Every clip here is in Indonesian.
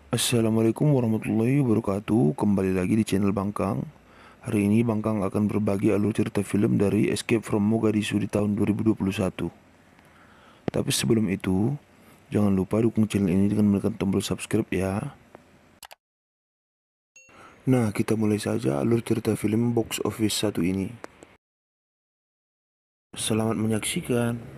Assalamualaikum warahmatullahi wabarakatuh. Kembali lagi di channel Bangkang. Hari ini Bangkang akan berbagi alur cerita film dari Escape from Mogadishu di tahun 2021. Tapi sebelum itu, jangan lupa dukung channel ini dengan menekan tombol subscribe ya. Nah, kita mulai saja alur cerita film Box Office 1 ini. Selamat menyaksikan.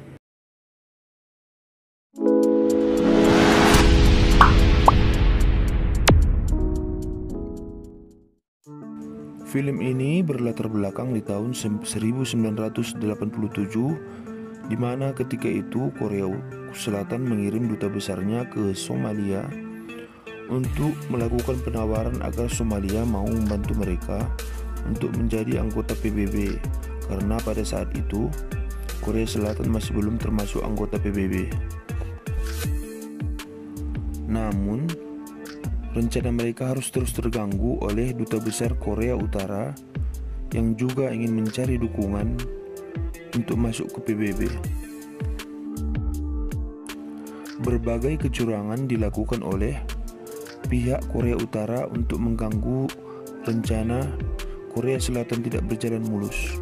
Film ini berlatar belakang di tahun 1987, di mana ketika itu Korea Selatan mengirim duta besarnya ke Somalia untuk melakukan penawaran agar Somalia mau membantu mereka untuk menjadi anggota PBB, karena pada saat itu Korea Selatan masih belum termasuk anggota PBB. Namun, rencana mereka harus terus terganggu oleh duta besar Korea Utara yang juga ingin mencari dukungan untuk masuk ke PBB. Berbagai kecurangan dilakukan oleh pihak Korea Utara untuk mengganggu rencana Korea Selatan tidak berjalan mulus.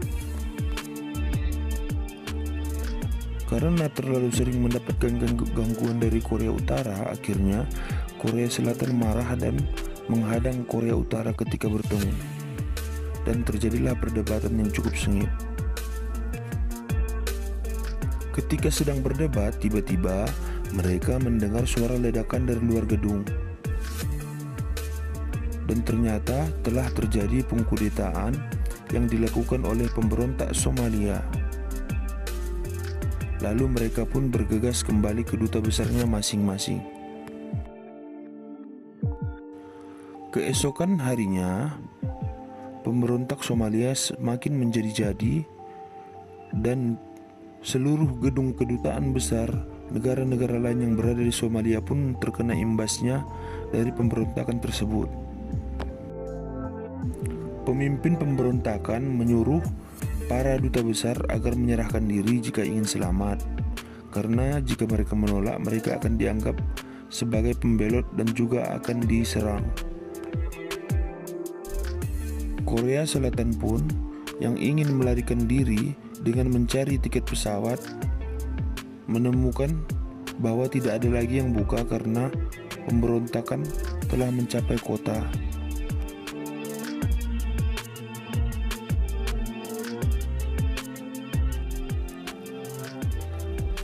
Karena terlalu sering mendapatkan gangguan dari Korea Utara, akhirnya Korea Selatan marah dan menghadang Korea Utara ketika bertemu. Dan terjadilah perdebatan yang cukup sengit. Ketika sedang berdebat, tiba-tiba mereka mendengar suara ledakan dari luar gedung. Dan ternyata telah terjadi pengkudetaan yang dilakukan oleh pemberontak Somalia. Lalu mereka pun bergegas kembali ke duta besarnya masing-masing. Keesokan harinya, pemberontak Somalia semakin menjadi-jadi dan seluruh gedung kedutaan besar negara-negara lain yang berada di Somalia pun terkena imbasnya dari pemberontakan tersebut. Pemimpin pemberontakan menyuruh para duta besar agar menyerahkan diri jika ingin selamat, karena jika mereka menolak, mereka akan dianggap sebagai pembelot dan juga akan diserang. Korea Selatan pun yang ingin melarikan diri dengan mencari tiket pesawat menemukan bahwa tidak ada lagi yang buka karena pemberontakan telah mencapai kota.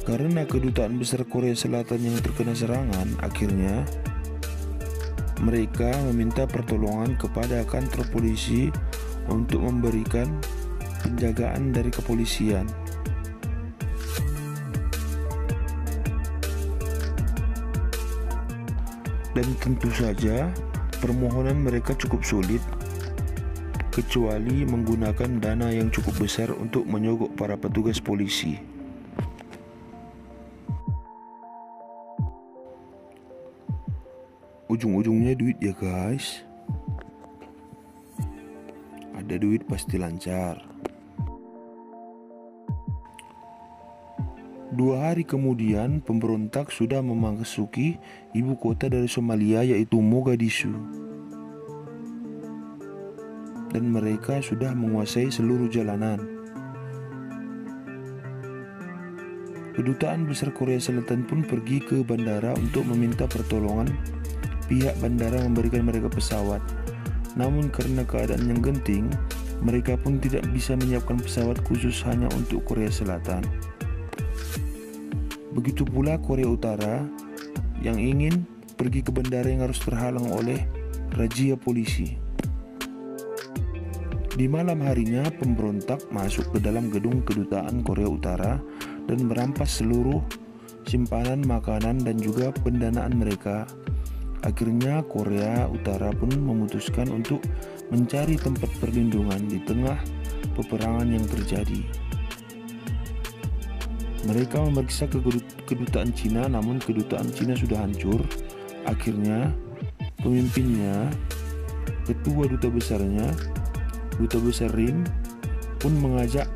Karena kedutaan besar Korea Selatan yang terkena serangan, akhirnya mereka meminta pertolongan kepada kantor polisi untuk memberikan penjagaan dari kepolisian. Dan tentu saja permohonan mereka cukup sulit, kecuali menggunakan dana yang cukup besar untuk menyogok para petugas polisi. Ujung-ujungnya duit ya guys. Ada duit pasti lancar. 2 hari kemudian pemberontak sudah memasuki ibu kota dari Somalia, yaitu Mogadishu. Dan mereka sudah menguasai seluruh jalanan. Kedutaan besar Korea Selatan pun pergi ke bandara untuk meminta pertolongan pihak bandara memberikan mereka pesawat. Namun karena keadaan yang genting, mereka pun tidak bisa menyiapkan pesawat khusus hanya untuk Korea Selatan. Begitu pula Korea Utara yang ingin pergi ke bandara yang harus terhalang oleh razia polisi. Di malam harinya, pemberontak masuk ke dalam gedung kedutaan Korea Utara dan merampas seluruh simpanan makanan dan juga pendanaan mereka. Akhirnya Korea Utara pun memutuskan untuk mencari tempat perlindungan di tengah peperangan yang terjadi. Mereka memeriksa ke kedutaan Cina, namun kedutaan Cina sudah hancur. Akhirnya pemimpinnya, ketua duta besarnya, duta besar Rim, pun mengajak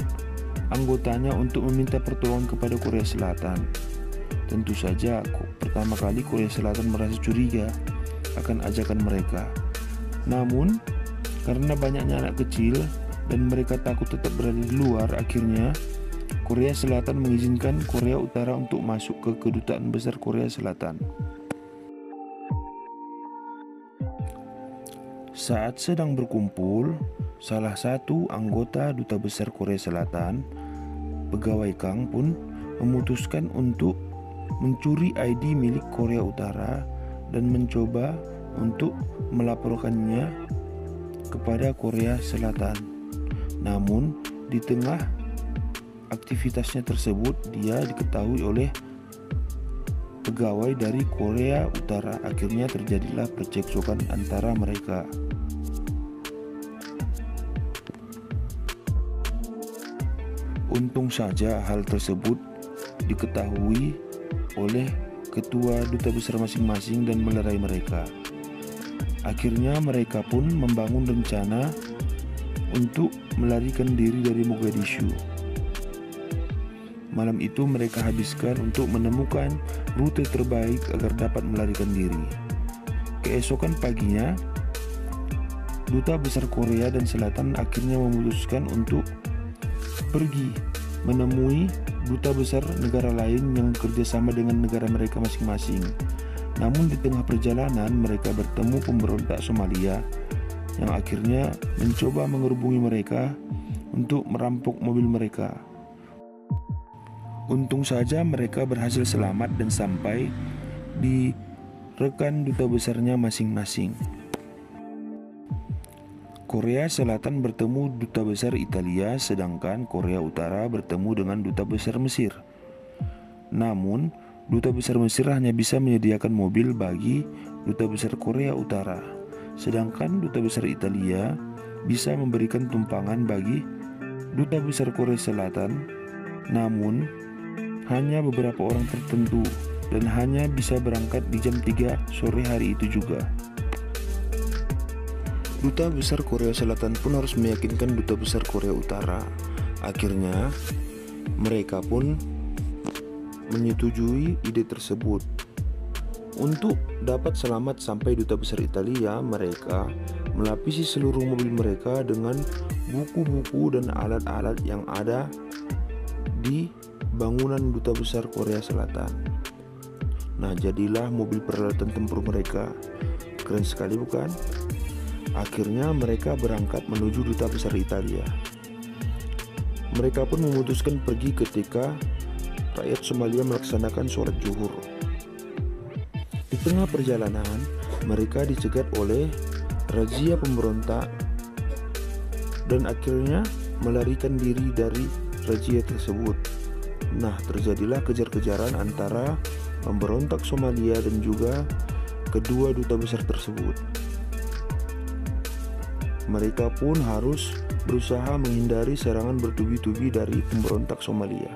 anggotanya untuk meminta pertolongan kepada Korea Selatan. Tentu saja pertama kali Korea Selatan merasa curiga. akan ajakan mereka. Namun, karena banyaknya anak kecil dan mereka takut tetap berada di luar, akhirnya Korea Selatan mengizinkan Korea Utara untuk masuk ke kedutaan besar Korea Selatan. Saat sedang berkumpul, salah satu anggota Duta Besar Korea Selatan, pegawai Kang, pun memutuskan untuk mencuri ID milik Korea Utara dan mencoba untuk melaporkannya kepada Korea Selatan. Namun, di tengah aktivitasnya tersebut, dia diketahui oleh pegawai dari Korea Utara. Akhirnya terjadilah percekcokan antara mereka. Untung saja hal tersebut diketahui oleh ketua duta besar masing-masing dan melerai mereka. Akhirnya mereka pun membangun rencana untuk melarikan diri dari Mogadishu. Malam itu mereka habiskan untuk menemukan rute terbaik agar dapat melarikan diri. Keesokan paginya, Duta Besar Korea dan Selatan akhirnya memutuskan untuk pergi menemui duta besar negara lain yang kerjasama dengan negara mereka masing-masing. Namun di tengah perjalanan mereka bertemu pemberontak Somalia yang akhirnya mencoba mengerubungi mereka untuk merampok mobil mereka. Untung saja mereka berhasil selamat dan sampai di rekan duta besarnya masing-masing. Korea Selatan bertemu duta besar Italia, sedangkan Korea Utara bertemu dengan duta besar Mesir. Namun, duta besar Mesir hanya bisa menyediakan mobil bagi duta besar Korea Utara, sedangkan duta besar Italia bisa memberikan tumpangan bagi duta besar Korea Selatan. Namun, hanya beberapa orang tertentu dan hanya bisa berangkat di jam 3 sore hari itu juga. Duta besar Korea Selatan pun harus meyakinkan duta besar Korea Utara. Akhirnya, mereka pun menyetujui ide tersebut. Untuk dapat selamat sampai duta besar Italia, mereka melapisi seluruh mobil mereka dengan buku-buku dan alat-alat yang ada di bangunan duta besar Korea Selatan. Nah, jadilah mobil peralatan tempur mereka. Keren sekali, bukan? Akhirnya mereka berangkat menuju duta besar Italia. Mereka pun memutuskan pergi ketika rakyat Somalia melaksanakan sholat zuhur. Di tengah perjalanan, mereka dicegat oleh razia pemberontak dan akhirnya melarikan diri dari razia tersebut. Nah, terjadilah kejar-kejaran antara pemberontak Somalia dan juga kedua duta besar tersebut. Mereka pun harus berusaha menghindari serangan bertubi-tubi dari pemberontak Somalia.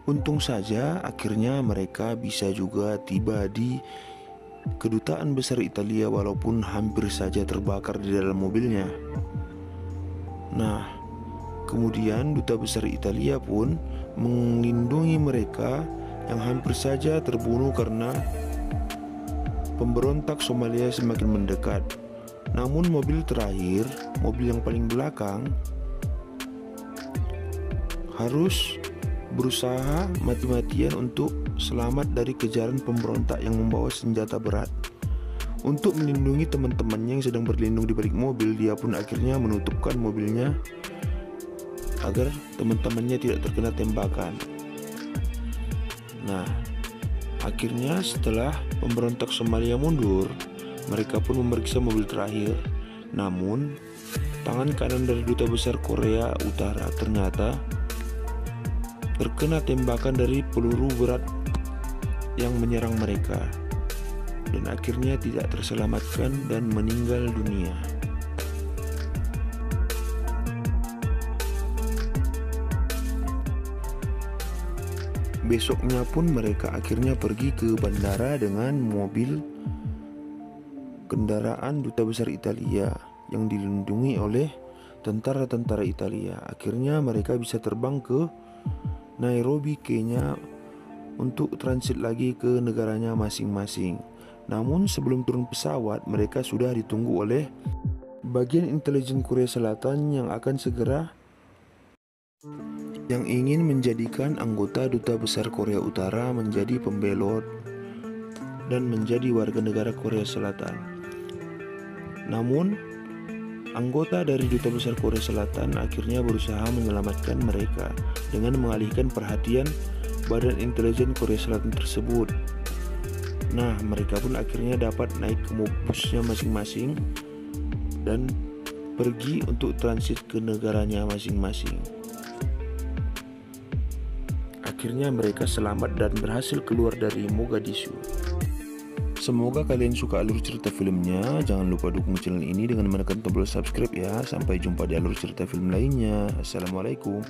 Untung saja akhirnya mereka bisa juga tiba di kedutaan besar Italia walaupun hampir saja terbakar di dalam mobilnya. Nah, kemudian duta besar Italia pun melindungi mereka yang hampir saja terbunuh karena pemberontak Somalia semakin mendekat. Namun mobil terakhir, mobil yang paling belakang, harus berusaha mati-matian untuk selamat dari kejaran pemberontak yang membawa senjata berat. Untuk melindungi teman-temannya yang sedang berlindung di balik mobil, dia pun akhirnya menutupkan mobilnya agar teman-temannya tidak terkena tembakan. Nah, akhirnya setelah pemberontak Somalia mundur, mereka pun memeriksa mobil terakhir. Namun, tangan kanan dari duta besar Korea Utara ternyata terkena tembakan dari peluru berat yang menyerang mereka, dan akhirnya tidak terselamatkan dan meninggal dunia. Besoknya pun mereka akhirnya pergi ke bandara dengan mobil kendaraan duta besar Italia yang dilindungi oleh tentara-tentara Italia. Akhirnya mereka bisa terbang ke Nairobi, Kenya untuk transit lagi ke negaranya masing-masing. Namun sebelum turun pesawat, mereka sudah ditunggu oleh bagian intelijen Korea Selatan yang ingin menjadikan anggota Duta Besar Korea Utara menjadi pembelot dan menjadi warga negara Korea Selatan. Namun, anggota dari Duta Besar Korea Selatan akhirnya berusaha menyelamatkan mereka dengan mengalihkan perhatian badan intelijen Korea Selatan tersebut. Nah, mereka pun akhirnya dapat naik ke busnya masing-masing dan pergi untuk transit ke negaranya masing-masing. Akhirnya mereka selamat dan berhasil keluar dari Mogadishu. Semoga kalian suka alur cerita filmnya. Jangan lupa dukung channel ini dengan menekan tombol subscribe ya. Sampai jumpa di alur cerita film lainnya. Assalamualaikum.